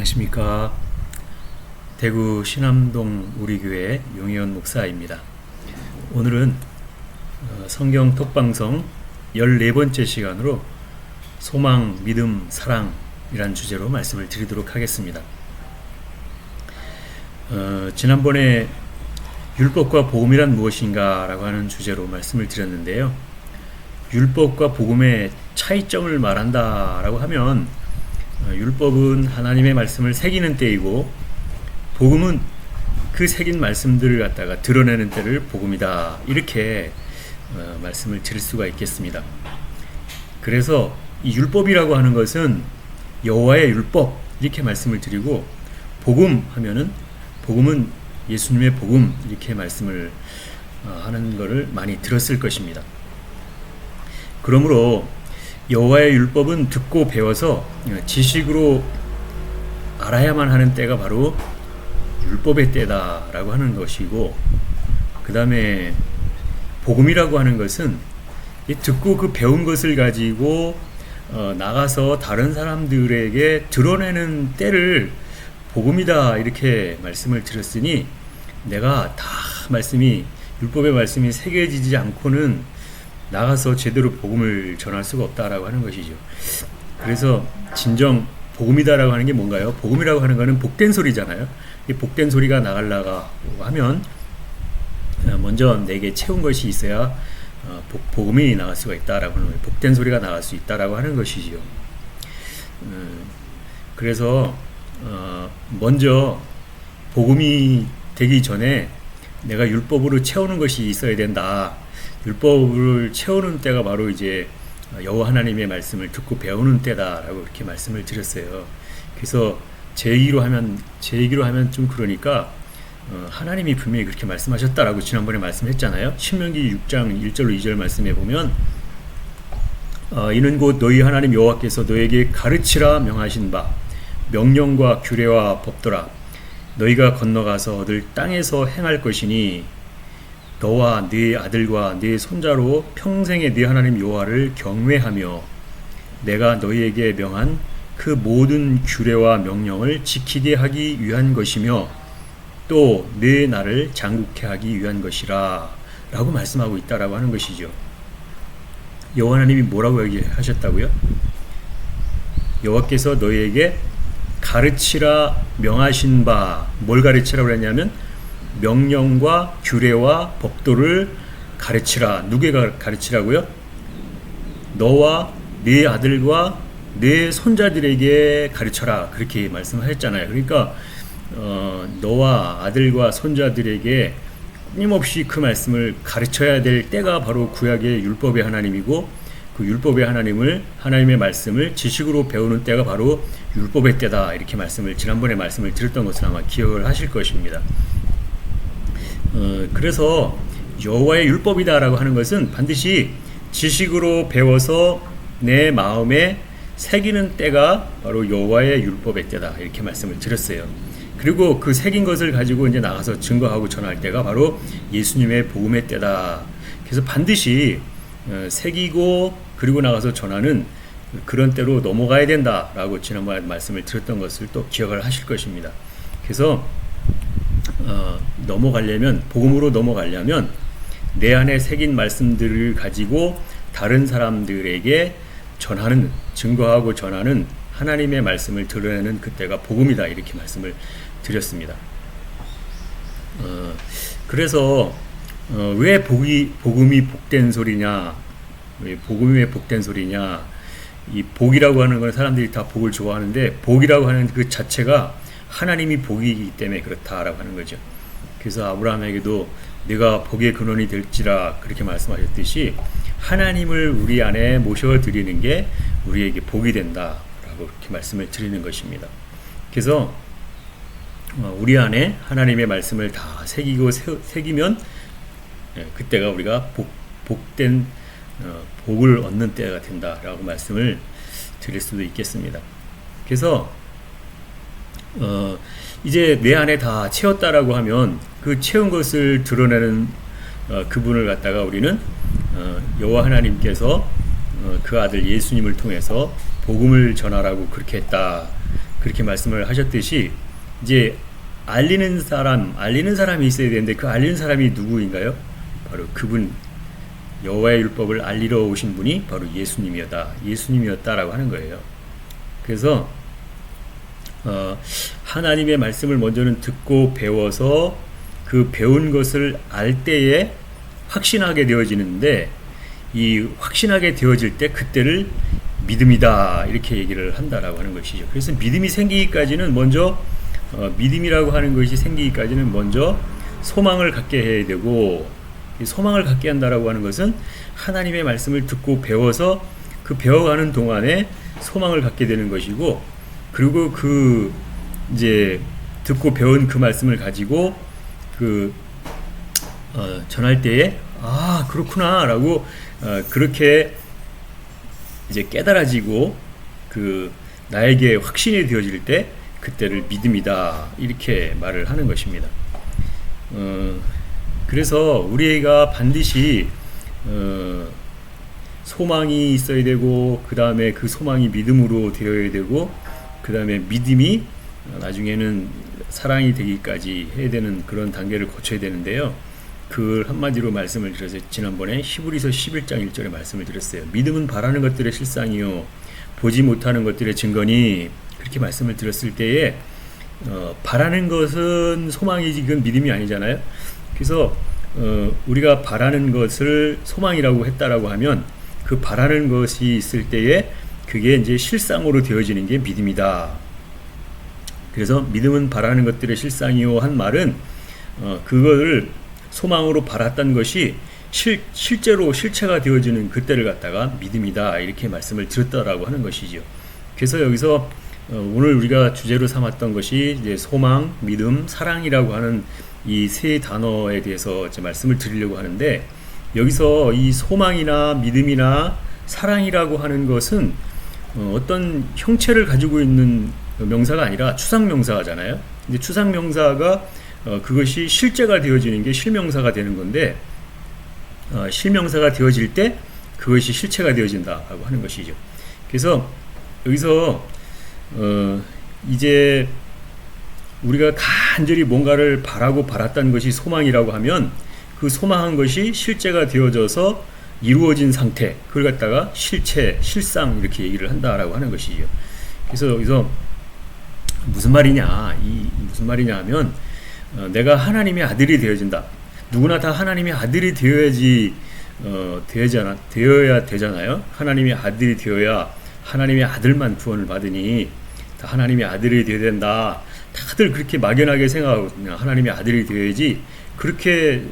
안녕하십니까. 대구 신암동 우리교회 용희원 목사입니다. 오늘은 성경 톡방송 14번째 시간으로 소망, 믿음, 사랑이란 주제로 말씀을 드리도록 하겠습니다. 지난번에 율법과 복음이란 무엇인가 라고 하는 주제로 말씀을 드렸는데요. 율법과 복음의 차이점을 말한다 라고 하면 율법은 하나님의 말씀을 새기는 때이고 복음은 그 새긴 말씀들을 갖다가 드러내는 때를 복음이다, 이렇게 말씀을 드릴 수가 있겠습니다. 그래서 이 율법이라고 하는 것은 여호와의 율법, 이렇게 말씀을 드리고, 복음 하면은 복음은 예수님의 복음, 이렇게 말씀을 하는 것을 많이 들었을 것입니다. 그러므로 여호와의 율법은 듣고 배워서 지식으로 알아야만 하는 때가 바로 율법의 때다라고 하는 것이고, 그 다음에 복음이라고 하는 것은 듣고 그 배운 것을 가지고 나가서 다른 사람들에게 드러내는 때를 복음이다, 이렇게 말씀을 드렸으니, 내가 다 율법의 말씀이 새겨지지 않고는 나가서 제대로 복음을 전할 수가 없다라고 하는 것이죠. 그래서 진정 복음이다라고 하는 게 뭔가요? 복음이라고 하는 것은 복된 소리잖아요. 이 복된 소리가 나가려고 하면 먼저 내게 채운 것이 있어야 복음이 나갈 수가 있다라고 하는 거예요. 복된 소리가 나갈 수 있다라고 하는 것이지요. 그래서 먼저 복음이 되기 전에 내가 율법으로 채우는 것이 있어야 된다. 율법을 채우는 때가 바로 이제 여호와 하나님의 말씀을 듣고 배우는 때다라고 이렇게 말씀을 드렸어요. 그래서 제 얘기로 하면 좀 그러니까 하나님이 분명히 그렇게 말씀하셨다라고 지난번에 말씀했잖아요. 신명기 6장 1절로 2절 말씀에 보면 이는 곧 너희 하나님 여호와께서 너에게 가르치라 명하신 바 명령과 규례와 법도라 너희가 건너가서 얻을 땅에서 행할 것이니 너와 네 아들과 네 손자로 평생에 네 하나님 여호와를 경외하며 내가 너희에게 명한 그 모든 규례와 명령을 지키게 하기 위한 것이며 또 네 나를 장국케 하기 위한 것이라 라고 말씀하고 있다라고 하는 것이죠. 여호와 하나님이 뭐라고 얘기하셨다고요? 여호와께서 너희에게 가르치라 명하신 바, 뭘 가르치라고 그랬냐면 명령과 규례와 법도를 가르치라. 누구에게 가르치라고요? 너와 네 아들과 네 손자들에게 가르쳐라, 그렇게 말씀하셨잖아요. 그러니까 너와 아들과 손자들에게 끊임없이 그 말씀을 가르쳐야 될 때가 바로 구약의 율법의 하나님이고, 그 율법의 하나님의 말씀을 지식으로 배우는 때가 바로 율법의 때다, 이렇게 지난번에 말씀을 드렸던 것을 아마 기억을 하실 것입니다. 그래서 여호와의 율법이다라고 하는 것은 반드시 지식으로 배워서 내 마음에 새기는 때가 바로 여호와의 율법의 때다, 이렇게 말씀을 드렸어요. 그리고 그 새긴 것을 가지고 이제 나가서 증거하고 전할 때가 바로 예수님의 복음의 때다. 그래서 반드시 새기고 그리고 나가서 전하는 그런 때로 넘어가야 된다라고 지난번에 말씀을 드렸던 것을 또 기억을 하실 것입니다. 그래서 복음으로 넘어가려면 내 안에 새긴 말씀들을 가지고 다른 사람들에게 증거하고 전하는 하나님의 말씀을 드러내는 그때가 복음이다, 이렇게 말씀을 드렸습니다. 그래서 왜 복음이 복된 소리냐, 왜 복음이 왜 복된 소리냐, 이 복이라고 하는 건 사람들이 다 복을 좋아하는데 복이라고 하는 그 자체가 하나님이 복이기 때문에 그렇다라고 하는 거죠. 그래서 아브라함에게도 네가 복의 근원이 될지라, 그렇게 말씀하셨듯이 하나님을 우리 안에 모셔드리는 게 우리에게 복이 된다라고 이렇게 말씀을 드리는 것입니다. 그래서 우리 안에 하나님의 말씀을 다 새기면 그때가 우리가 복된 복을 얻는 때가 된다라고 말씀을 드릴 수도 있겠습니다. 그래서 이제 내 안에 다 채웠다라고 하면 그 채운 것을 드러내는 그분을 갖다가 우리는 여호와 하나님께서 그 아들 예수님을 통해서 복음을 전하라고 그렇게 했다, 그렇게 말씀을 하셨듯이 이제 알리는 사람이 있어야 되는데 그 알리는 사람이 누구인가요? 바로 그분 여호와의 율법을 알리러 오신 분이 바로 예수님이었다라고 하는 거예요. 그래서 하나님의 말씀을 먼저는 듣고 배워서 그 배운 것을 알 때에 확신하게 되어지는데 이 확신하게 되어질 때 그때를 믿음이다 이렇게 얘기를 한다라고 하는 것이죠. 그래서 믿음이 생기기까지는 먼저 믿음이라고 하는 것이 생기기까지는 먼저 소망을 갖게 해야 되고, 소망을 갖게 한다라고 하는 것은 하나님의 말씀을 듣고 배워서 그 배워가는 동안에 소망을 갖게 되는 것이고, 그리고 그 이제 듣고 배운 그 말씀을 가지고 전할 때에 그렇구나라고 그렇게 이제 깨달아지고 나에게 확신이 되어질 때 그때를 믿음이다 이렇게 말을 하는 것입니다. 그래서 우리가 반드시 소망이 있어야 되고, 그 다음에 그 소망이 믿음으로 되어야 되고, 그 다음에 믿음이 나중에는 사랑이 되기까지 해야 되는 그런 단계를 거쳐야 되는데요. 그 한마디로 말씀을 드려서 지난번에 히브리서 11장 1절에 말씀을 드렸어요. 믿음은 바라는 것들의 실상이요 보지 못하는 것들의 증거니, 그렇게 말씀을 드렸을 때에 바라는 것은 소망이지 그건 믿음이 아니잖아요. 그래서 우리가 바라는 것을 소망이라고 했다라고 하면 그 바라는 것이 있을 때에 그게 이제 실상으로 되어지는 게 믿음이다. 그래서 믿음은 바라는 것들의 실상이요 한 말은 그거를 소망으로 바랐던 것이 실제로 실체가 되어지는 그때를 갖다가 믿음이다 이렇게 말씀을 드렸다라고 하는 것이죠. 그래서 여기서 오늘 우리가 주제로 삼았던 것이 이제 소망, 믿음, 사랑이라고 하는 이 세 단어에 대해서 이제 말씀을 드리려고 하는데, 여기서 이 소망이나 믿음이나 사랑이라고 하는 것은 어떤 형체를 가지고 있는 명사가 아니라 추상명사잖아요. 근데 추상명사가 그것이 실제가 되어지는 게 실명사가 되는 건데, 실명사가 되어질 때 그것이 실체가 되어진다라고 하는 것이죠. 그래서 여기서 이제 우리가 간절히 뭔가를 바라고 바랐던 것이 소망이라고 하면 그 소망한 것이 실제가 되어져서 이루어진 상태, 그걸 갖다가 실체, 실상 이렇게 얘기를 한다라고 하는 것이죠. 그래서 여기서 무슨 말이냐 하면 내가 하나님의 아들이 되어진다. 누구나 다 하나님의 아들이 되어야 되잖아요. 하나님의 아들이 되어야 하나님의 아들만 구원을 받으니 다 하나님의 아들이 되어야 된다. 다들 그렇게 막연하게 생각하거든요. 하나님의 아들이 되어야지. 그렇게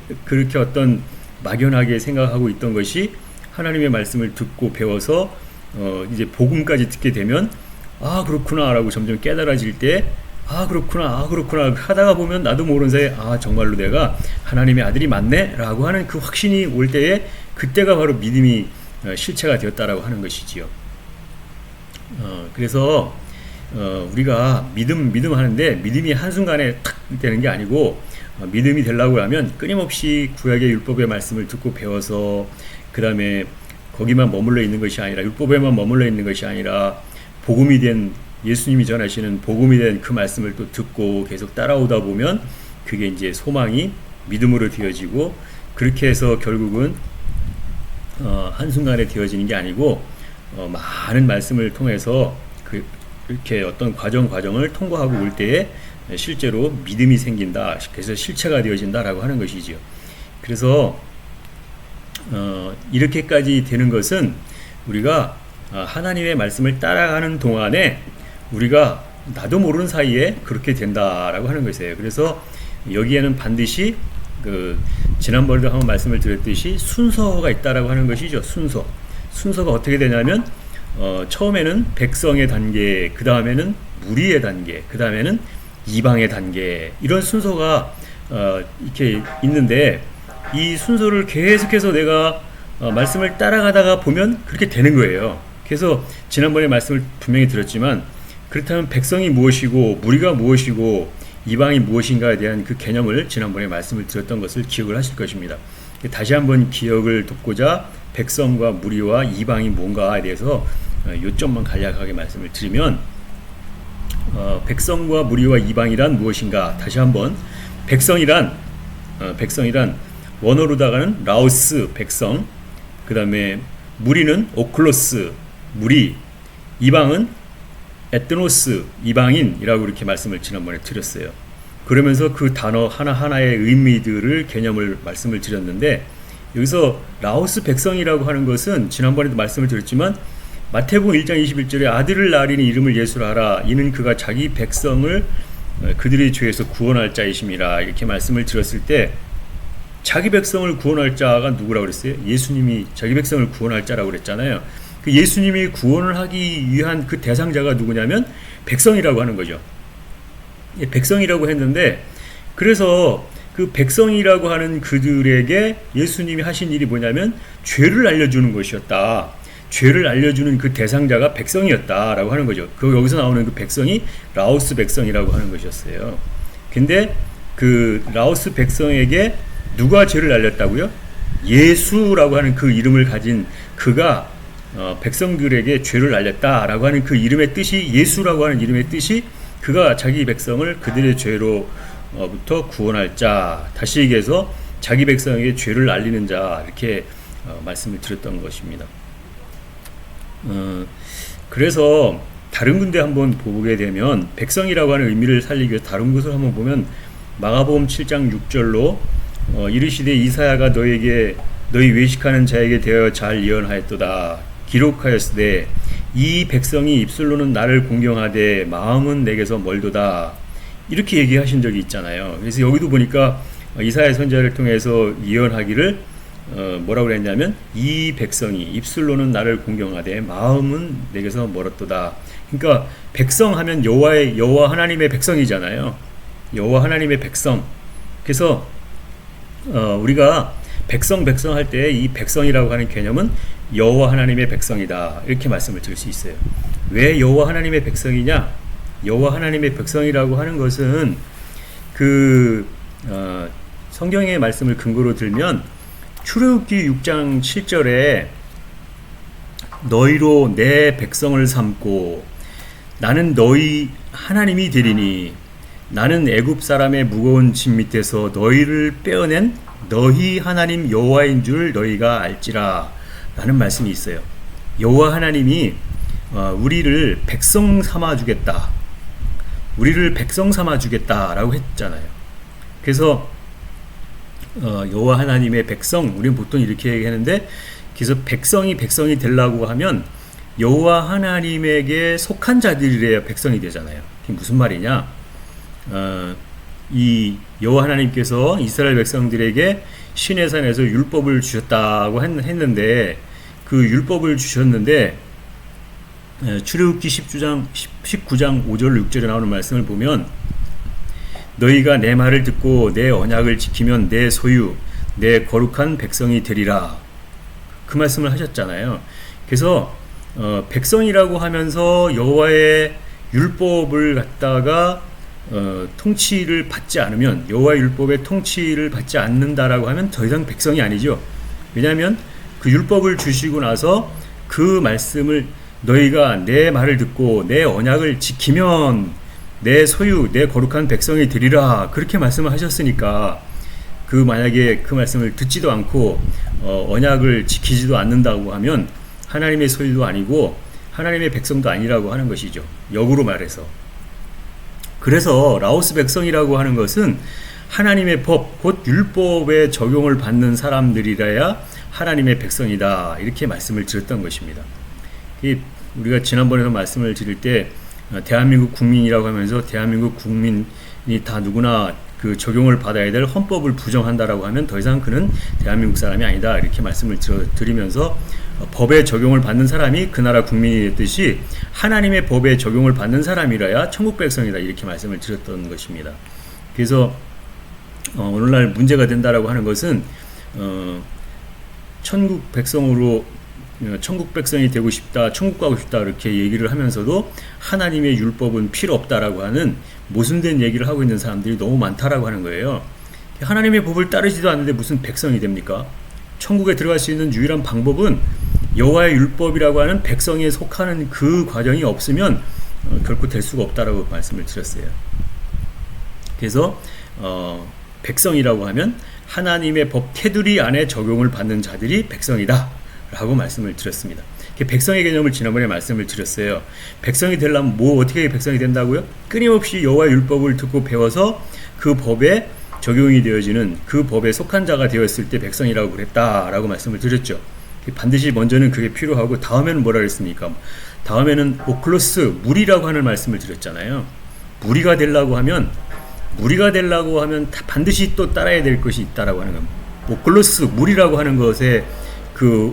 어떤 막연하게 생각하고 있던 것이 하나님의 말씀을 듣고 배워서 이제 복음까지 듣게 되면 그렇구나라고 점점 깨달아질 때 그렇구나 하다가 보면 나도 모르는 사이에 정말로 내가 하나님의 아들이 맞네라고 하는 그 확신이 올 때에 그때가 바로 믿음이 실체가 되었다라고 하는 것이지요. 그래서 우리가 믿음 하는데 믿음이 한순간에 탁 되는 게 아니고, 믿음이 되려고 하면 끊임없이 구약의 율법의 말씀을 듣고 배워서 그 다음에 거기만 머물러 있는 것이 아니라, 율법에만 머물러 있는 것이 아니라 복음이 된 예수님이 전하시는 복음이 된 그 말씀을 또 듣고 계속 따라오다 보면 그게 이제 소망이 믿음으로 되어지고, 그렇게 해서 결국은 한순간에 되어지는 게 아니고 많은 말씀을 통해서 이렇게 어떤 과정을 통과하고 올 때에 실제로 믿음이 생긴다. 그래서 실체가 되어진다라고 하는 것이지요. 그래서 이렇게까지 되는 것은 우리가 하나님의 말씀을 따라가는 동안에 우리가 나도 모르는 사이에 그렇게 된다라고 하는 것이에요. 그래서 여기에는 반드시 지난번에도 한번 말씀을 드렸듯이 순서가 있다라고 하는 것이죠. 순서가 어떻게 되냐면 처음에는 백성의 단계, 그 다음에는 무리의 단계, 그 다음에는 이방의 단계, 이런 순서가 이렇게 있는데, 이 순서를 계속해서 내가 말씀을 따라가다가 보면 그렇게 되는 거예요. 그래서 지난번에 말씀을 분명히 드렸지만, 그렇다면 백성이 무엇이고 무리가 무엇이고 이방이 무엇인가에 대한 그 개념을 지난번에 말씀을 드렸던 것을 기억을 하실 것입니다. 다시 한번 기억을 돕고자 백성과 무리와 이방이 뭔가에 대해서 요점만 간략하게 말씀을 드리면, 백성과 무리와 이방이란 무엇인가? 다시 한번 백성이란 원어로다가는 라오스 백성, 그 다음에 무리는 오클로스 무리, 이방은 에트노스 이방인이라고 이렇게 말씀을 지난번에 드렸어요. 그러면서 그 단어 하나하나의 의미들을 개념을 말씀을 드렸는데, 여기서 라오스 백성이라고 하는 것은 지난번에도 말씀을 드렸지만 마태복음 1장 21절에 아들을 낳으리니 이름을 예수라 하라. 이는 그가 자기 백성을 그들의 죄에서 구원할 자이심이라. 이렇게 말씀을 드렸을 때 자기 백성을 구원할 자가 누구라고 그랬어요? 예수님이 자기 백성을 구원할 자라고 그랬잖아요. 그 예수님이 구원을 하기 위한 그 대상자가 누구냐면 백성이라고 하는 거죠. 백성이라고 했는데, 그래서 그 백성이라고 하는 그들에게 예수님이 하신 일이 뭐냐면 죄를 알려주는 것이었다. 죄를 알려주는 그 대상자가 백성이었다라고 하는 거죠. 그 여기서 나오는 그 백성이 라오스 백성이라고 하는 것이었어요. 근데 그 라오스 백성에게 누가 죄를 알렸다고요? 예수라고 하는 그 이름을 가진 그가 백성들에게 죄를 알렸다라고 하는 그 이름의 뜻이, 예수라고 하는 이름의 뜻이 그가 자기 백성을 그들의 죄로부터 구원할 자, 다시 얘기해서 자기 백성에게 죄를 알리는 자, 이렇게 말씀을 드렸던 것입니다. 그래서 다른 군데 한번 보게 되면 백성이라고 하는 의미를 살리기 위해서 다른 곳을 한번 보면 마가복음 7장 6절로 이르시되 이사야가 너희 외식하는 자에게 대하여 잘 예언하였도다. 기록하였으되 이 백성이 입술로는 나를 공경하되 마음은 내게서 멀도다. 이렇게 얘기하신 적이 있잖아요. 그래서 여기도 보니까 이사야 선지자를 통해서 예언하기를 뭐라고 그랬냐면 이 백성이 입술로는 나를 공경하되 마음은 내게서 멀었도다. 그러니까 백성하면 여호와 하나님의 백성이잖아요. 여호와 하나님의 백성. 그래서 우리가 백성 할 때 이 백성이라고 하는 개념은 여호와 하나님의 백성이다, 이렇게 말씀을 드릴 수 있어요. 왜 여호와 하나님의 백성이냐? 여호와 하나님의 백성이라고 하는 것은 성경의 말씀을 근거로 들면 출애굽기 6장 7절에 너희로 내 백성을 삼고 나는 너희 하나님이 되리니 나는 애굽 사람의 무거운 짐 밑에서 너희를 빼어낸 너희 하나님 여호와인 줄 너희가 알지라 라는 말씀이 있어요. 여호와 하나님이 우리를 백성 삼아 주겠다, 우리를 백성 삼아 주겠다라고 했잖아요. 그래서 여호와 하나님의 백성, 우리는 보통 이렇게 얘기하는데, 그래서 백성이 되려고 하면 여호와 하나님에게 속한 자들이래야 백성이 되잖아요. 그게 무슨 말이냐? 이 여호와 하나님께서 이스라엘 백성들에게 시내산에서 율법을 주셨다고 했는데, 그 율법을 주셨는데 출애굽기 19장 5절 6절에 나오는 말씀을 보면 너희가 내 말을 듣고 내 언약을 지키면 내 소유 내 거룩한 백성이 되리라, 그 말씀을 하셨잖아요. 그래서 백성이라고 하면서 여호와의 율법을 갖다가 통치를 받지 않으면, 여호와의 율법의 통치를 받지 않는다라고 하면 더 이상 백성이 아니죠. 왜냐하면 그 율법을 주시고 나서 그 말씀을 너희가 내 말을 듣고 내 언약을 지키면 내 소유 내 거룩한 백성이 되리라, 그렇게 말씀을 하셨으니까 만약에 그 말씀을 듣지도 않고 언약을 지키지도 않는다고 하면 하나님의 소유도 아니고 하나님의 백성도 아니라고 하는 것이죠, 역으로 말해서. 그래서 라오스 백성이라고 하는 것은 하나님의 법, 곧 율법의 적용을 받는 사람들이라야 하나님의 백성이다, 이렇게 말씀을 드렸던 것입니다. 우리가 지난번에도 말씀을 드릴 때 대한민국 국민이라고 하면서 대한민국 국민이 다 누구나 그 적용을 받아야 될 헌법을 부정한다라고 하면 더 이상 그는 대한민국 사람이 아니다, 이렇게 말씀을 드리면서 법에 적용을 받는 사람이 그 나라 국민이 됐듯이 하나님의 법에 적용을 받는 사람이라야 천국 백성이다, 이렇게 말씀을 드렸던 것입니다. 그래서 오늘날 문제가 된다라고 하는 것은 천국 백성이 되고 싶다, 천국 가고 싶다, 이렇게 얘기를 하면서도 하나님의 율법은 필요 없다라고 하는 모순된 얘기를 하고 있는 사람들이 너무 많다라고 하는 거예요. 하나님의 법을 따르지도 않는데 무슨 백성이 됩니까? 천국에 들어갈 수 있는 유일한 방법은 여호와의 율법이라고 하는 백성에 속하는 그 과정이 없으면 결코 될 수가 없다라고 말씀을 드렸어요. 그래서 백성이라고 하면 하나님의 법 테두리 안에 적용을 받는 자들이 백성이다 라고 말씀을 드렸습니다. 백성의 개념을 지난번에 말씀을 드렸어요. 백성이 되려면 어떻게 백성이 된다고요? 끊임없이 여호와의 율법을 듣고 배워서 그 법에 적용이 되어지는, 그 법에 속한 자가 되었을 때 백성이라고 그랬다라고 말씀을 드렸죠. 반드시 먼저는 그게 필요하고, 다음에는 뭐라 그랬습니까? 다음에는 오클로스, 무리라고 하는 말씀을 드렸잖아요. 무리가 되려고 하면 반드시 또 따라야 될 것이 있다라고 하는 겁니다. 오클로스, 무리라고 하는 것에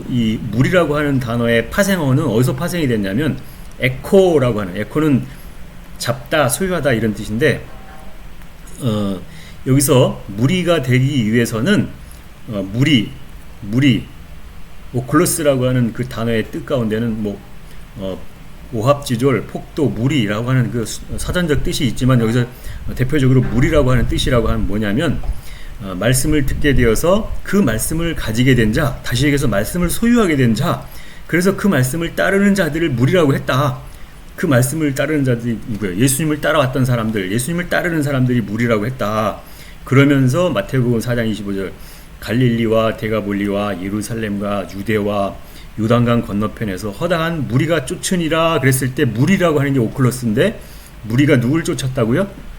이 무리라고 하는 단어의 파생어는 어디서 파생이 됐냐면 에코라고 하는, 에코는 잡다, 소유하다 이런 뜻인데, 여기서 무리가 되기 위해서는 무리, 오클로스라고 하는 그 단어의 뜻 가운데는 오합지졸, 폭도, 무리라고 하는 그 사전적 뜻이 있지만, 여기서 대표적으로 무리라고 하는 뜻이라고 하면 뭐냐면, 말씀을 듣게 되어서 그 말씀을 가지게 된 자, 다시 얘기해서 말씀을 소유하게 된 자, 그래서 그 말씀을 따르는 자들을 무리라고 했다. 그 말씀을 따르는 자들이 누구예요? 예수님을 따라왔던 사람들, 예수님을 따르는 사람들이 무리라고 했다. 그러면서 마태복음 4장 25절, 갈릴리와 데가볼리와 예루살렘과 유대와 요단강 건너편에서 허다한 무리가 쫓으니라 그랬을 때, 무리라고 하는 게 오클로스인데, 무리가 누굴 쫓았다고요?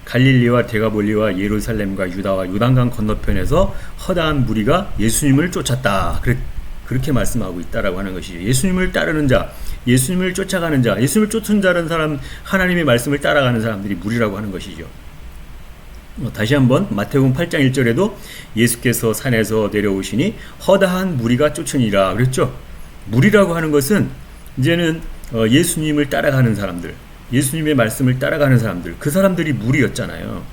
갈릴리와 데가볼리와 예루살렘과 유다와 요단강 건너편에서 허다한 무리가 예수님을 쫓았다. 그렇게 말씀하고 있다라고 하는 것이죠. 예수님을 따르는 자, 예수님을 쫓아가는 자, 예수님을 쫓은 자는 사람, 하나님의 말씀을 따라가는 사람들이 무리라고 하는 것이죠. 다시 한번 마태복음 8장 1절에도 예수께서 산에서 내려오시니 허다한 무리가 쫓으니라 그랬죠. 무리라고 하는 것은 이제는 예수님을 따라가는 사람들, 예수님의 말씀을 따라가는 사람들, 그 사람들이 무리였잖아요.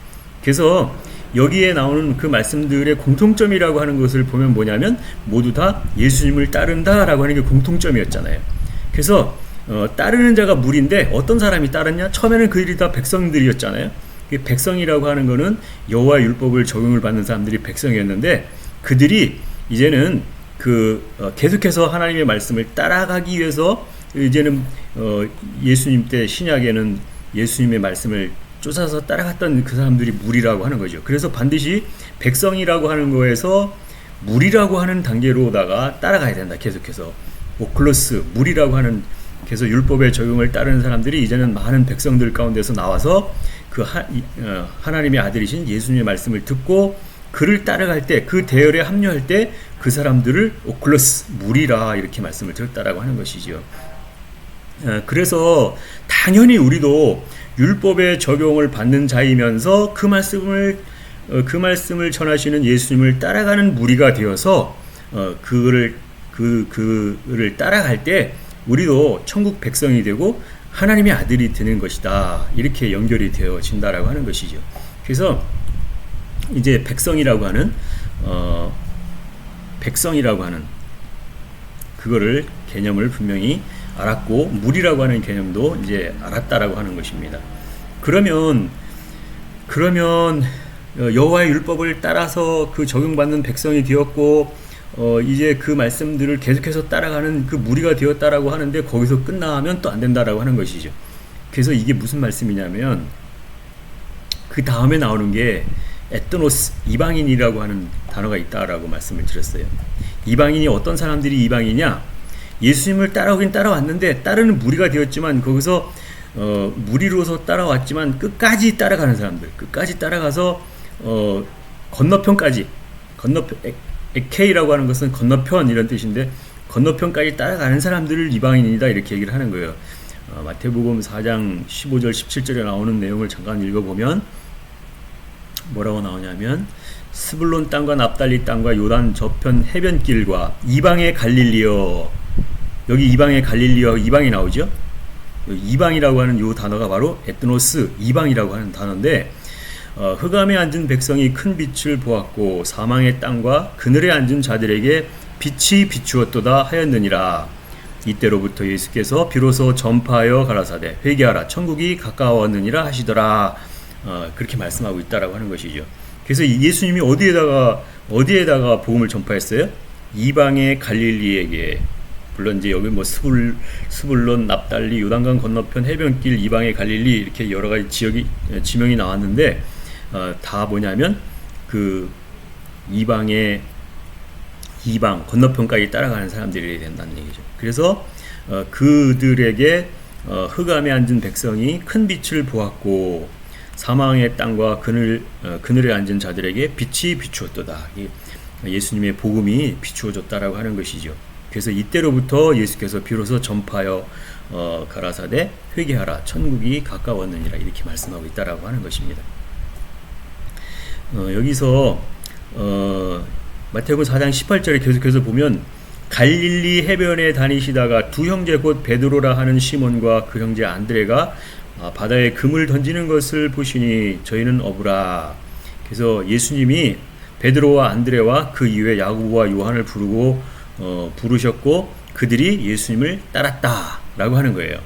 그래서 여기에 나오는 그 말씀들의 공통점이라고 하는 것을 보면 뭐냐면, 모두 다 예수님을 따른다라고 하는 게 공통점이었잖아요. 그래서 따르는 자가 무리인데, 어떤 사람이 따르냐? 처음에는 그들이 다 백성들이었잖아요. 백성이라고 하는 것은 여호와의 율법을 적용을 받는 사람들이 백성이었는데, 그들이 이제는 계속해서 하나님의 말씀을 따라가기 위해서, 이제는 예수님 때 신약에는 예수님의 말씀을 쫓아서 따라갔던 그 사람들이 무리라고 하는 거죠. 그래서 반드시 백성이라고 하는 거에서 무리라고 하는 단계로다가 따라가야 된다. 계속해서 오클로스, 무리라고 하는, 그래서 율법의 적용을 따르는 사람들이 이제는 많은 백성들 가운데서 나와서 하나님의 아들이신 예수님의 말씀을 듣고 그를 따라갈 때, 그 대열에 합류할 때 그 사람들을 오클로스, 무리라 이렇게 말씀을 드렸다라고 하는 것이죠. 그래서 당연히 우리도 율법의 적용을 받는 자이면서 그 말씀을 전하시는 예수님을 따라가는 무리가 되어서 그를 따라갈 때 우리도 천국 백성이 되고 하나님의 아들이 되는 것이다. 이렇게 연결이 되어진다라고 하는 것이죠. 그래서 이제 백성이라고 하는 그거를 개념을 분명히 알았고, 무리라고 하는 개념도 이제 알았다라고 하는 것입니다. 그러면 여호와의 율법을 따라서 그 적용받는 백성이 되었고, 이제 그 말씀들을 계속해서 따라가는 그 무리가 되었다라고 하는데, 거기서 끝나면 또 안 된다라고 하는 것이죠. 그래서 이게 무슨 말씀이냐면, 그 다음에 나오는 게 에트노스, 이방인이라고 하는 단어가 있다라고 말씀을 드렸어요. 이방인이 어떤 사람들이 이방이냐? 예수님을 따라오긴 따라왔는데, 따르는 무리가 되었지만, 거기서 무리로서 따라왔지만 끝까지 따라가는 사람들, 끝까지 따라가서 건너편까지, 에케이라고 하는 것은 건너편 이런 뜻인데, 건너편까지 따라가는 사람들을 이방인이다 이렇게 얘기를 하는 거예요. 마태복음 4장 15절 17절에 나오는 내용을 잠깐 읽어보면 뭐라고 나오냐면, 스불론 땅과 납달리 땅과 요단 저편 해변길과 이방의 갈릴리여, 여기 이방의 갈릴리여, 이방이 나오죠. 이방이라고 하는 이 단어가 바로 에트노스, 이방이라고 하는 단어인데, 흑암에 앉은 백성이 큰 빛을 보았고 사망의 땅과 그늘에 앉은 자들에게 빛이 비추었도다 하였느니라. 이때로부터 예수께서 비로소 전파하여 가라사대 회개하라, 천국이 가까웠느니라 하시더라. 그렇게 말씀하고 있다라고 하는 것이죠. 그래서 예수님이 어디에다가 복음을 전파했어요? 이방의 갈릴리에게 물론 이제 여기 뭐 스불론, 납달리, 요단강 건너편 해변길, 이방의 갈릴리 이렇게 여러 가지 지명이 나왔는데 다 뭐냐면 그 이방 건너편까지 따라가는 사람들이 된다는 얘기죠. 그래서 그들에게 흑암에 앉은 백성이 큰 빛을 보았고 사망의 땅과 그늘에 앉은 자들에게 빛이 비추었도다. 예수님의 복음이 비추어졌다라고 하는 것이죠. 그래서 이때로부터 예수께서 비로소 전파하여 가라사대 회개하라 천국이 가까웠느니라 이렇게 말씀하고 있다라고 하는 것입니다. 여기서 마태복음 4장 18절에 계속해서 보면 갈릴리 해변에 다니시다가 두 형제 곧 베드로라 하는 시몬과 그 형제 안드레가 바다에 금을 던지는 것을 보시니 저희는 어부라. 그래서 예수님이 베드로와 안드레와 그 이후에 야고보와 요한을 부르셨고 그들이 예수님을 따랐다라고 하는 거예요.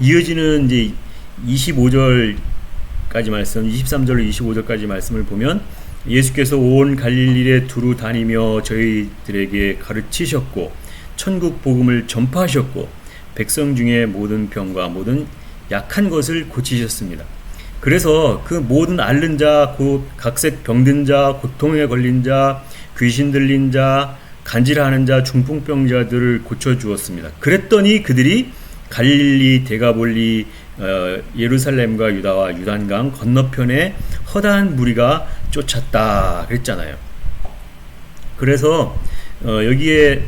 이어지는 이제 25절까지 말씀, 23절로 25절까지 말씀을 보면 예수께서 온 갈릴리에 두루 다니며 저희들에게 가르치셨고 천국 복음을 전파하셨고 백성 중에 모든 병과 모든 약한 것을 고치셨습니다. 그래서 그 모든 앓는 자, 곧 각색 병든 자, 고통에 걸린 자, 귀신 들린 자, 간질하는 자, 중풍병자들을 고쳐주었습니다. 그랬더니 그들이 갈릴리, 데가볼리, 예루살렘과 유다와 유단강 건너편에 허다한 무리가 쫓았다 그랬잖아요. 그래서 여기에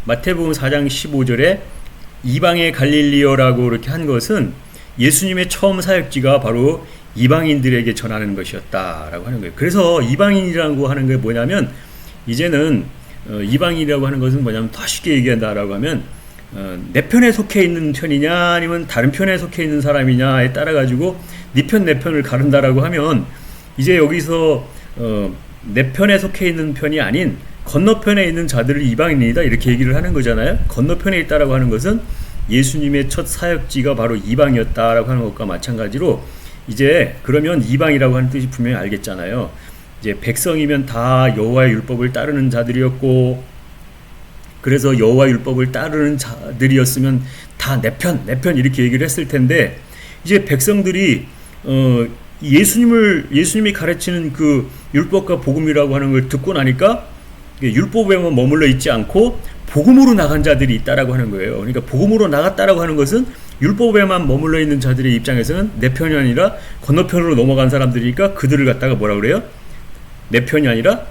마태복음 4장 15절에 이방의 갈릴리오라고 이렇게 한 것은 예수님의 처음 사역지가 바로 이방인들에게 전하는 것이었다라고 하는 거예요. 그래서 이방인이라고 하는 게 뭐냐면 이제는 이방인이라고 하는 것은 뭐냐면 더 쉽게 얘기한다라고 하면 내 편에 속해 있는 편이냐 아니면 다른 편에 속해 있는 사람이냐에 따라 가지고 네 편 내 편을 가른다라고 하면 이제 여기서 내 편에 속해 있는 편이 아닌 건너편에 있는 자들을 이방인이다 이렇게 얘기를 하는 거잖아요. 건너편에 있다라고 하는 것은 예수님의 첫 사역지가 바로 이방이었다라고 하는 것과 마찬가지로 이제 그러면 이방이라고 하는 뜻이 분명히 알겠잖아요. 이제 백성이면 다 여호와의 율법을 따르는 자들이었고 그래서 여호와 율법을 따르는 자들이었으면 다 내 편 이렇게 얘기를 했을 텐데 이제 백성들이 예수님이 가르치는 그 율법과 복음이라고 하는 걸 듣고 나니까 율법에만 머물러 있지 않고 복음으로 나간 자들이 있다라고 하는 거예요. 그러니까 복음으로 나갔다라고 하는 것은 율법에만 머물러 있는 자들의 입장에서는 내 편이 아니라 건너편으로 넘어간 사람들이니까 그들을 갖다가 뭐라 그래요? 내 편이 아니라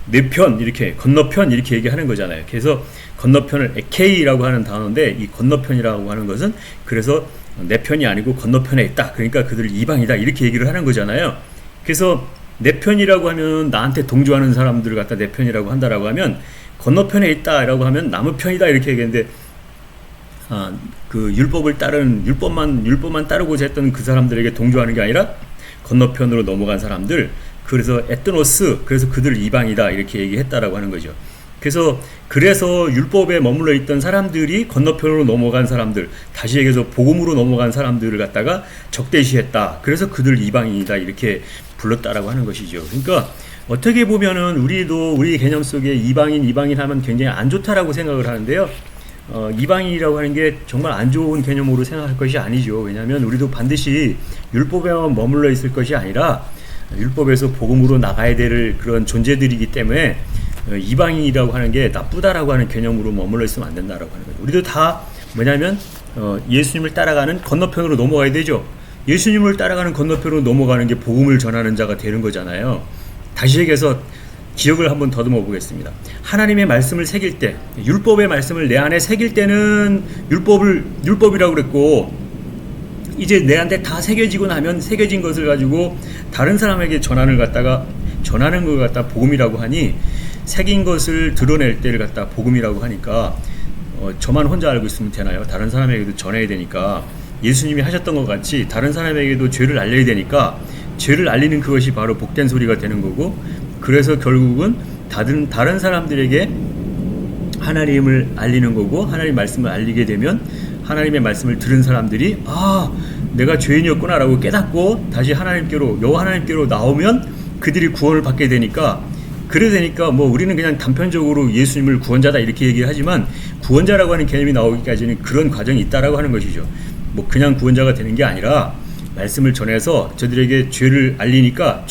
내 편 이렇게 건너편 이렇게 얘기하는 거잖아요. 그래서 건너편을 에케이라고 하는 단어인데 이 건너편이라고 하는 것은 그래서 내 편이 아니고 건너편에 있다. 그러니까 그들을 이방이다 이렇게 얘기를 하는 거잖아요. 그래서 내 편이라고 하면 나한테 동조하는 사람들을 갖다 내 편이라고 한다라고 하면 건너편에 있다라고 하면 남의 편이다 이렇게 얘기했는데 그 율법만 따르고자 했던 그 사람들에게 동조하는 게 아니라 건너편으로 넘어간 사람들 그래서 에트노스 그래서 그들 이방이다 이렇게 얘기했다라고 하는 거죠. 그래서 율법에 머물러 있던 사람들이 건너편으로 넘어간 사람들 다시 얘기해서 복음으로 넘어간 사람들을 갖다가 적대시했다. 그래서 그들 이방인이다 이렇게 불렀다라고 하는 것이죠. 그러니까 어떻게 보면은 우리 개념 속에 이방인 하면 굉장히 안 좋다라고 생각을 하는데요. 이방인이라고 하는 게 정말 안 좋은 개념으로 생각할 것이 아니죠. 왜냐하면 우리도 반드시 율법에만 머물러 있을 것이 아니라 율법에서 복음으로 나가야 될 그런 존재들이기 때문에 이방인이라고 하는 게 나쁘다라고 하는 개념으로 머물러 있으면 안 된다라고 하는 거예요. 우리도 다 뭐냐면 예수님을 따라가는 건너편으로 넘어가야 되죠. 예수님을 따라가는 건너편으로 넘어가는 게 복음을 전하는 자가 되는 거잖아요. 다시 얘기해서 기억을 한번 더듬어 보겠습니다. 하나님의 말씀을 새길 때, 율법의 말씀을 내 안에 새길 때는 율법이라고 그랬고 이제 내한테 다 새겨지고 나면 새겨진 것을 가지고 다른 사람에게 전하는 걸 갖다 복음이라고 하니 새긴 것을 드러낼 때를 갖다 복음이라고 하니까 저만 혼자 알고 있으면 되나요? 다른 사람에게도 전해야 되니까 예수님이 하셨던 것 같이 다른 사람에게도 죄를 알려야 되니까 죄를 알리는 그것이 바로 복된 소리가 되는 거고 그래서 결국은 다른 사람들에게 하나님을 알리는 거고 하나님 말씀을 알리게 되면 하나님의 말씀을 들은 사람들이 내가 죄인이었구나 라고 깨닫고 다시 여호와 하나님께로 나오면 그들이 구원을 받게 되니까 그래 되니까 뭐 우리는 그냥 단편적으로 예수님을 구원자다 이렇게 얘기하지만 구원자라고 하는 개념이 나오기까지는 그런 과정이 있다라고 하는 것이죠. 뭐 그냥 구원자가 되는 게 아니라 말씀을 전해서 저들에게 죄를 알리니까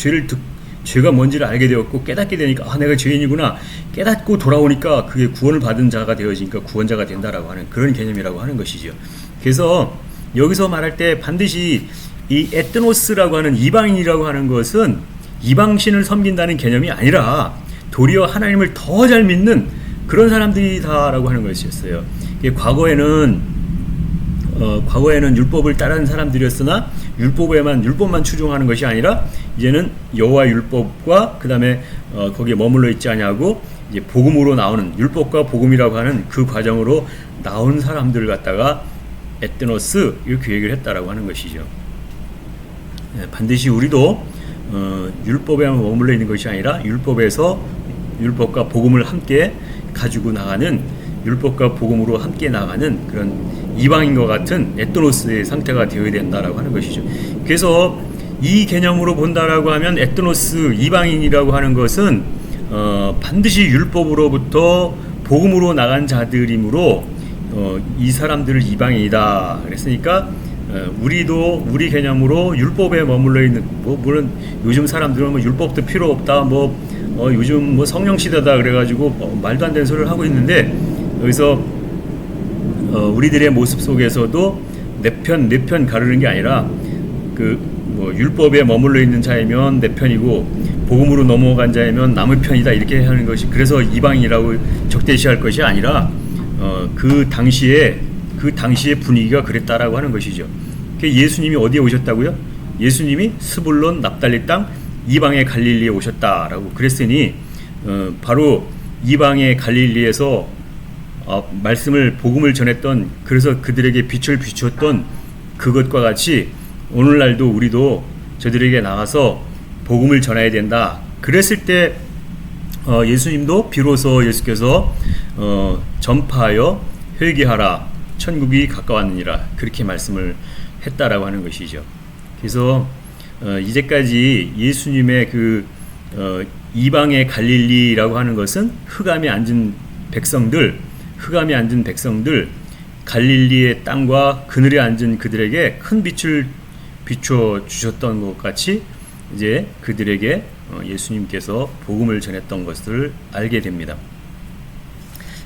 죄가 뭔지를 알게 되었고 깨닫게 되니까 내가 죄인이구나 깨닫고 돌아오니까 그게 구원을 받은 자가 되어지니까 구원자가 된다라고 하는 그런 개념이라고 하는 것이죠. 그래서 여기서 말할 때 반드시 이 에트노스라고 하는 이방인이라고 하는 것은 이방신을 섬긴다는 개념이 아니라 도리어 하나님을 더 잘 믿는 그런 사람들이다라고 하는 것이었어요. 과거에는 율법을 따르는 사람들이었으나 율법만 추종하는 것이 아니라 이제는 여호와 율법과 그 다음에 거기에 머물러 있지 아니하고 이제 복음으로 나오는 율법과 복음이라고 하는 그 과정으로 나온 사람들을 갖다가 에트노스 이렇게 얘기를 했다라고 하는 것이죠. 반드시 우리도 율법에만 머물러 있는 것이 아니라 율법과 복음을 함께 가지고 나가는 율법과 복음으로 함께 나가는 그런 이방인과 같은 에트노스의 상태가 되어야 된다라고 하는 것이죠. 그래서 이 개념으로 본다라고 하면 에트노스 이방인이라고 하는 것은 반드시 율법으로부터 복음으로 나간 자들이므로 이 사람들을 이방인이다 그랬으니까 우리도 우리 개념으로 율법에 머물러 있는 물론 요즘 사람들은 율법도 필요 없다 요즘 성령 시대다 그래가지고 말도 안 되는 소리를 하고 있는데 여기서 우리들의 모습 속에서도 내 편 가르는 게 아니라 율법에 머물러 있는 자이면 내 편이고 복음으로 넘어간 자이면 남의 편이다 이렇게 하는 것이 그래서 이방인이라고 적대시할 것이 아니라 그 당시에 분위기가 그랬다라고 하는 것이죠. 예수님이 어디에 오셨다고요? 예수님이 스불론 납달리 땅 이방의 갈릴리에 오셨다라고 그랬으니 바로 이방의 갈릴리에서 복음을 전했던 그래서 그들에게 빛을 비추었던 그것과 같이 오늘날도 우리도 저들에게 나가서 복음을 전해야 된다. 그랬을 때 예수님도 비로소 예수께서 전파하여 회개하라 천국이 가까웠느니라 그렇게 말씀을 했다라고 하는 것이죠. 그래서 이제까지 예수님의 이방의 갈릴리라고 하는 것은 흑암에 앉은 백성들 갈릴리의 땅과 그늘에 앉은 그들에게 큰 빛을 비춰 주셨던 것 같이 이제 그들에게 예수님께서 복음을 전했던 것을 알게 됩니다.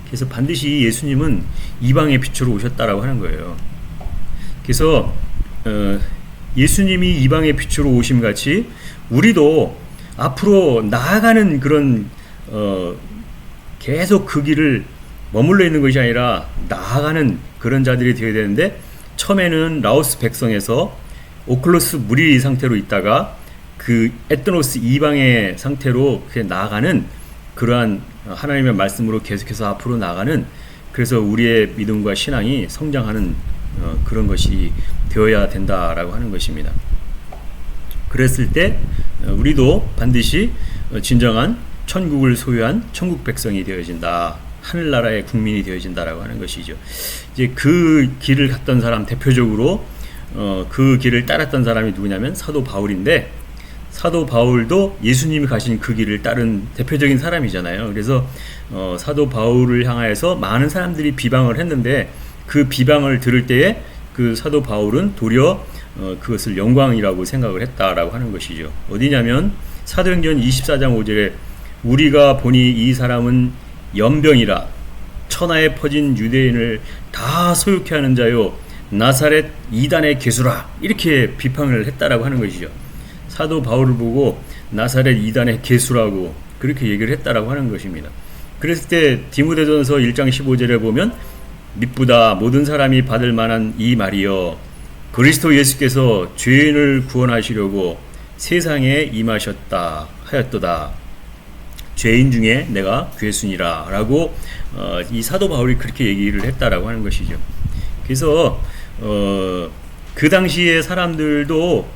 그래서 반드시 예수님은 이방의 빛으로 오셨다라고 하는 거예요. 그래서 예수님이 이방의 빛으로 오심 같이 우리도 앞으로 나아가는 그런 계속 그 길을 머물러 있는 것이 아니라 나아가는 그런 자들이 되어야 되는데 처음에는 라오스 백성에서 오클로스 무리 상태로 있다가 그 에트노스 이방의 상태로 나아가는 그러한 하나님의 말씀으로 계속해서 앞으로 나가는 그래서 우리의 믿음과 신앙이 성장하는 그런 것이 되어야 된다라고 하는 것입니다. 그랬을 때 우리도 반드시 진정한 천국을 소유한 천국 백성이 되어진다. 하늘나라의 국민이 되어진다라고 하는 것이죠. 이제 그 길을 갔던 사람 대표적으로 그 길을 따랐던 사람이 누구냐면 사도 바울인데 사도 바울도 예수님이 가신 그 길을 따른 대표적인 사람이잖아요. 그래서 사도 바울을 향하여서 많은 사람들이 비방을 했는데 그 비방을 들을 때에 그 사도 바울은 도리어 그것을 영광이라고 생각을 했다라고 하는 것이죠. 어디냐면 사도행전 24장 5절에 우리가 보니 이 사람은 연병이라 천하에 퍼진 유대인을 다 소욕케 하는 자요 나사렛 이단의 괴수라 이렇게 비판을 했다라고 하는 것이죠. 사도 바울을 보고 나사렛 이단의 괴수라고 그렇게 얘기를 했다라고 하는 것입니다. 그랬을 때 디모데전서 1장 15절에 보면 미쁘다 모든 사람이 받을 만한 이 말이여 그리스도 예수께서 죄인을 구원하시려고 세상에 임하셨다 하였도다. 죄인 중에 내가 괴순이라 라고 이 사도 바울이 그렇게 얘기를 했다라고 하는 것이죠. 그래서 그 당시에 사람들도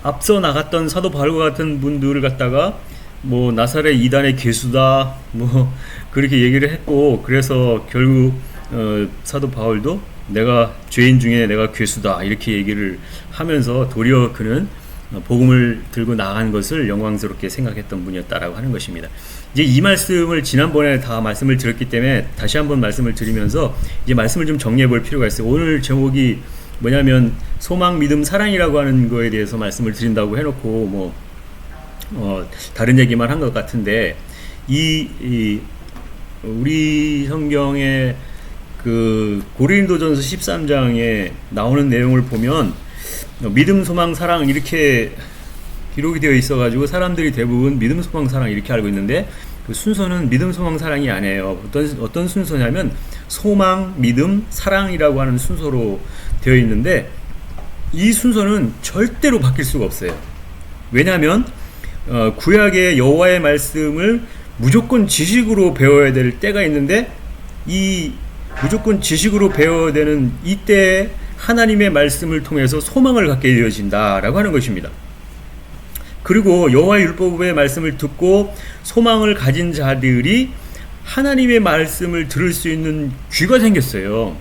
앞서 나갔던 사도 바울과 같은 분들을 갖다가 뭐 나사렛 이단의 괴수다 뭐 그렇게 얘기를 했고 그래서 결국 사도 바울도 내가 죄인 중에 내가 괴수다 이렇게 얘기를 하면서 도리어 그는 복음을 들고 나간 것을 영광스럽게 생각했던 분이었다라고 하는 것입니다. 이제 이 말씀을 지난번에 다 말씀을 드렸기 때문에 다시 한번 말씀을 드리면서 이제 말씀을 좀 정리해 볼 필요가 있어요. 오늘 제목이 뭐냐면 소망, 믿음, 사랑이라고 하는 거에 대해서 말씀을 드린다고 해놓고 다른 얘기만 한 것 같은데 우리 성경의 그 고린도전서 13장에 나오는 내용을 보면 믿음, 소망, 사랑 이렇게 기록이 되어 있어가지고 사람들이 대부분 믿음, 소망, 사랑 이렇게 알고 있는데 그 순서는 믿음, 소망, 사랑이 아니에요. 어떤 순서냐면 소망, 믿음, 사랑이라고 하는 순서로 되어 있는데 이 순서는 절대로 바뀔 수가 없어요. 왜냐하면 구약의 여호와의 말씀을 무조건 지식으로 배워야 될 때가 있는데 이 무조건 지식으로 배워야 되는 이때에 하나님의 말씀을 통해서 소망을 갖게 되어진다라고 하는 것입니다. 그리고 여호와의 율법의 말씀을 듣고 소망을 가진 자들이 하나님의 말씀을 들을 수 있는 귀가 생겼어요.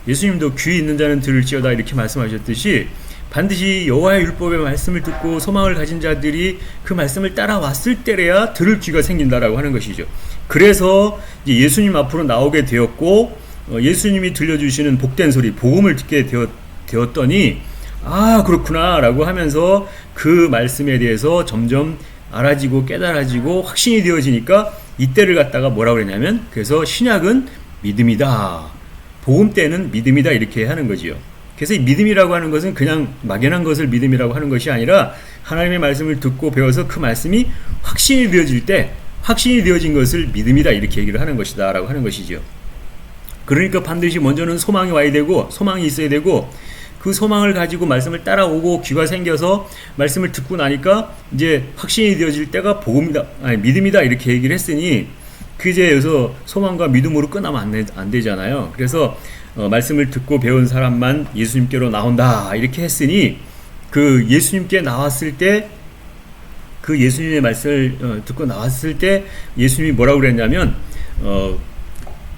예수님도 귀 있는 자는 들을지어다 이렇게 말씀하셨듯이 반드시 여호와의 율법의 말씀을 듣고 소망을 가진 자들이 그 말씀을 따라왔을 때래야 들을 귀가 생긴다라고 하는 것이죠. 그래서 이제 예수님 앞으로 나오게 되었고 예수님이 들려주시는 복된 소리, 복음을 듣게 되었더니 아 그렇구나 라고 하면서 그 말씀에 대해서 점점 알아지고 깨달아지고 확신이 되어지니까 이때를 갖다가 뭐라고 그랬냐면 그래서 신약은 믿음이다, 복음 때는 믿음이다 이렇게 하는 거지요. 그래서 이 믿음이라고 하는 것은 그냥 막연한 것을 믿음이라고 하는 것이 아니라 하나님의 말씀을 듣고 배워서 그 말씀이 확신이 되어질 때 확신이 되어진 것을 믿음이다 이렇게 얘기를 하는 것이다 라고 하는 것이죠. 그러니까 반드시 먼저는 소망이 와야 되고 소망이 있어야 되고 그 소망을 가지고 말씀을 따라오고 귀가 생겨서 말씀을 듣고 나니까 이제 확신이 되어질 때가 복음이다, 아니 믿음이다 이렇게 얘기를 했으니 그 이제 여기서 소망과 믿음으로 끝나면 안 되잖아요. 그래서 말씀을 듣고 배운 사람만 예수님께로 나온다 이렇게 했으니 그 예수님께 나왔을 때 그 예수님의 말씀을 듣고 나왔을 때 예수님이 뭐라고 그랬냐면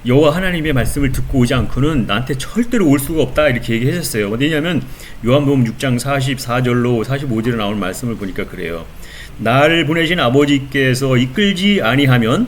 여호와 하나님의 말씀을 듣고 오지 않고는 나한테 절대로 올 수가 없다 이렇게 얘기하셨어요. 어디냐면 요한복음 6장 44절로 45절에 나오는 말씀을 보니까 그래요. 나를 보내신 아버지께서 이끌지 아니하면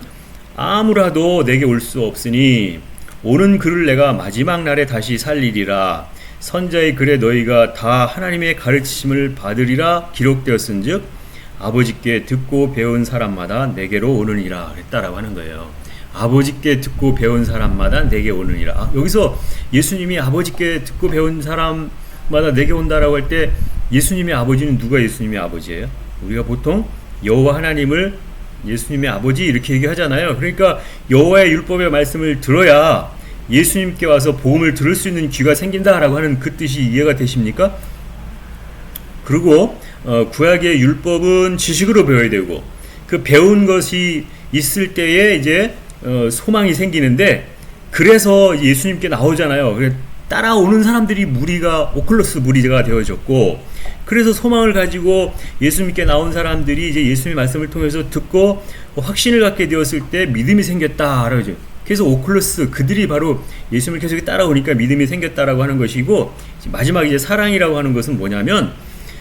아무라도 내게 올 수 없으니 오는 그를 내가 마지막 날에 다시 살리리라. 선자의 글에 너희가 다 하나님의 가르치심을 받으리라 기록되었은즉 아버지께 듣고 배운 사람마다 내게로 오느니라 그랬다라고 하는 거예요. 아버지께 듣고 배운 사람마다 내게 오느니라. 여기서 예수님이 아버지께 듣고 배운 사람마다 내게 온다라고 할 때 예수님의 아버지는 누가 예수님의 아버지예요? 우리가 보통 여호와 하나님을 예수님의 아버지 이렇게 얘기하잖아요. 그러니까 여호와의 율법의 말씀을 들어야 예수님께 와서 복음을 들을 수 있는 귀가 생긴다라고 하는 그 뜻이 이해가 되십니까? 그리고 구약의 율법은 지식으로 배워야 되고 그 배운 것이 있을 때에 이제 소망이 생기는데 그래서 예수님께 나오잖아요. 따라오는 사람들이 무리가 오클로스 무리가 되어졌고 그래서 소망을 가지고 예수님께 나온 사람들이 이제 예수님의 말씀을 통해서 듣고 확신을 갖게 되었을 때 믿음이 생겼다라고 하죠. 그래서 오클로스 그들이 바로 예수님을 계속 따라오니까 믿음이 생겼다라고 하는 것이고 마지막 이제 사랑이라고 하는 것은 뭐냐면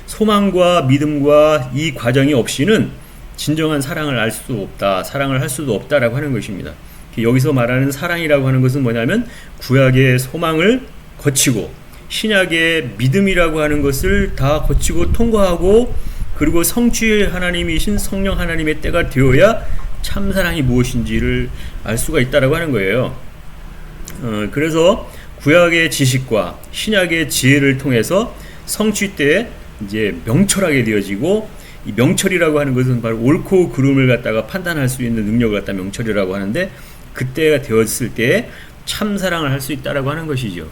소망과 믿음과 이 과정이 없이는 진정한 사랑을 알 수도 없다, 사랑을 할 수도 없다라고 하는 것입니다. 여기서 말하는 사랑이라고 하는 것은 뭐냐면 구약의 소망을 거치고 신약의 믿음이라고 하는 것을 다 거치고 통과하고 그리고 성취의 하나님이신 성령 하나님의 때가 되어야 참사랑이 무엇인지를 알 수가 있다라고 하는 거예요. 그래서 구약의 지식과 신약의 지혜를 통해서 성취 때에 이제 명철하게 되어지고 이 명철이라고 하는 것은 바로 옳고 그름을 갖다가 판단할 수 있는 능력을 갖다 명철이라고 하는데 그때가 되었을 때 참사랑을 할 수 있다라고 하는 것이죠.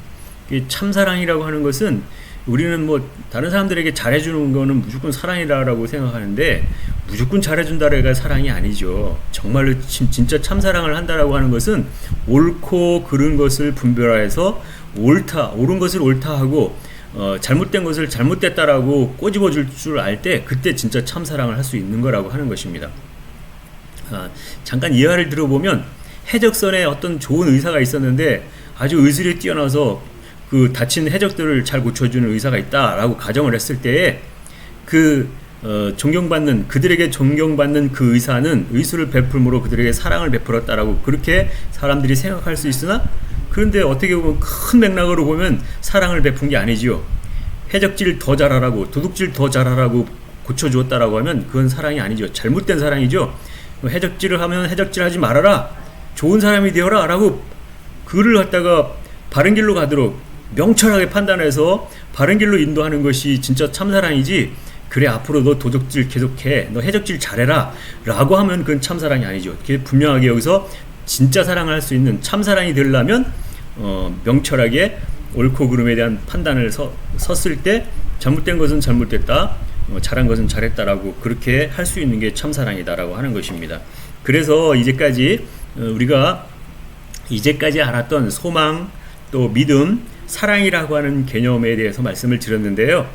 참사랑이라고 하는 것은 우리는 뭐 다른 사람들에게 잘해주는 거는 무조건 사랑이라고 생각하는데 무조건 잘해준다라가 사랑이 아니죠. 정말로 진짜 참사랑을 한다라고 하는 것은 옳고 그른 것을 분별해서 옳은 것을 옳다 하고 잘못된 것을 잘못됐다라고 꼬집어 줄 줄 알 때 그때 진짜 참사랑을 할 수 있는 거라고 하는 것입니다. 잠깐 이해를 들어보면 해적선에 어떤 좋은 의사가 있었는데 아주 의술이 뛰어나서 그 다친 해적들을 잘 고쳐주는 의사가 있다라고 가정을 했을 때에 존경받는 그들에게 존경받는 그 의사는 의술을 베풀므로 그들에게 사랑을 베풀었다라고 그렇게 사람들이 생각할 수 있으나 그런데 어떻게 보면 큰 맥락으로 보면 사랑을 베푼 게 아니지요. 해적질 더 잘하라고 도둑질 더 잘하라고 고쳐주었다라고 하면 그건 사랑이 아니죠. 잘못된 사랑이죠. 해적질을 하면 해적질하지 말아라. 좋은 사람이 되어라 라고 그를 갖다가 바른 길로 가도록 명철하게 판단해서 바른 길로 인도하는 것이 진짜 참사랑이지. 그래 앞으로 너 도둑질 계속해 너 해적질 잘해라 라고 하면 그건 참사랑이 아니죠. 분명하게 여기서 진짜 사랑을 할 수 있는 참사랑이 되려면 명철하게 옳고 그름에 대한 판단을 섰을 때 잘못된 것은 잘못됐다, 잘한 것은 잘했다라고 그렇게 할 수 있는 게 참사랑이다라고 하는 것입니다. 그래서 이제까지 우리가 이제까지 알았던 소망, 또 믿음, 사랑이라고 하는 개념에 대해서 말씀을 드렸는데요.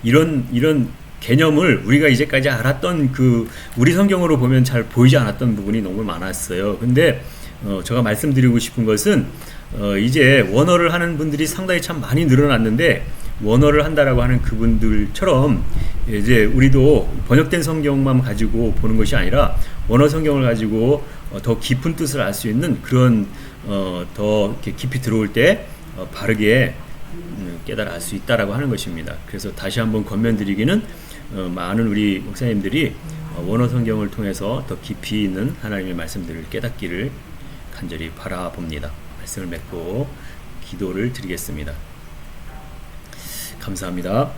이런 개념을 우리가 이제까지 알았던 우리 성경으로 보면 잘 보이지 않았던 부분이 너무 많았어요. 근데 제가 말씀드리고 싶은 것은 이제 원어를 하는 분들이 상당히 참 많이 늘어났는데 원어를 한다라고 하는 그분들처럼 이제 우리도 번역된 성경만 가지고 보는 것이 아니라 원어 성경을 가지고 더 깊은 뜻을 알 수 있는 그런 더 이렇게 깊이 들어올 때 바르게 깨달아 알 수 있다라고 하는 것입니다. 그래서 다시 한번 권면드리기는 많은 우리 목사님들이 원어 성경을 통해서 더 깊이 있는 하나님의 말씀들을 깨닫기를 간절히 바라봅니다. 말씀을 맺고 기도를 드리겠습니다. 감사합니다.